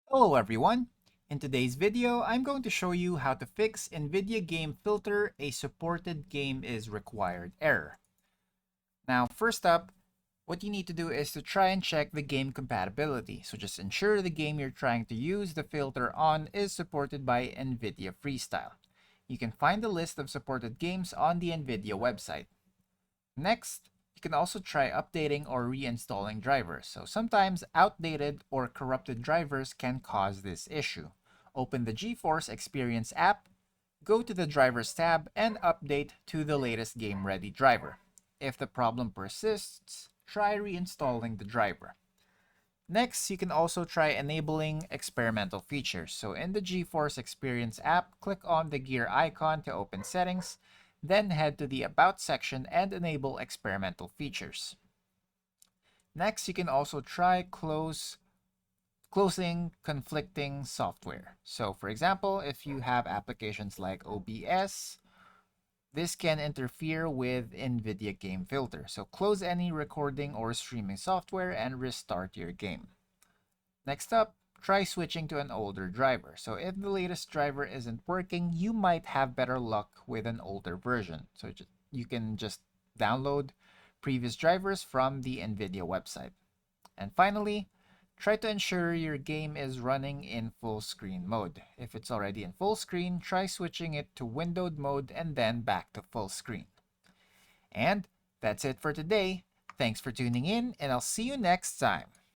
Hello everyone! In today's video, I'm going to show you how to fix Nvidia game filter a supported game is required error. Now first up, what you need to do is to try and check the game compatibility. So just ensure the game you're trying to use the filter on is supported by Nvidia Freestyle. You can find the list of supported games on the Nvidia website. Next, you can also try updating or reinstalling drivers. So sometimes outdated or corrupted drivers can cause this issue. Open the GeForce Experience app, go to the Drivers tab, and update to the latest game-ready driver. If the problem persists, try reinstalling the driver. Next, you can also try enabling experimental features. So in the GeForce Experience app, click on the gear icon to open settings, then head to the About section and enable experimental features. Next, you can also try closing conflicting software. So for example, if you have applications like OBS, this can interfere with Nvidia Game Filter. So close any recording or streaming software and restart your game. Next up, try switching to an older driver. So if the latest driver isn't working, you might have better luck with an older version. So you can just download previous drivers from the Nvidia website. And finally, try to ensure your game is running in full screen mode. If it's already in full screen, try switching it to windowed mode and then back to full screen. And that's it for today. Thanks for tuning in, and I'll see you next time.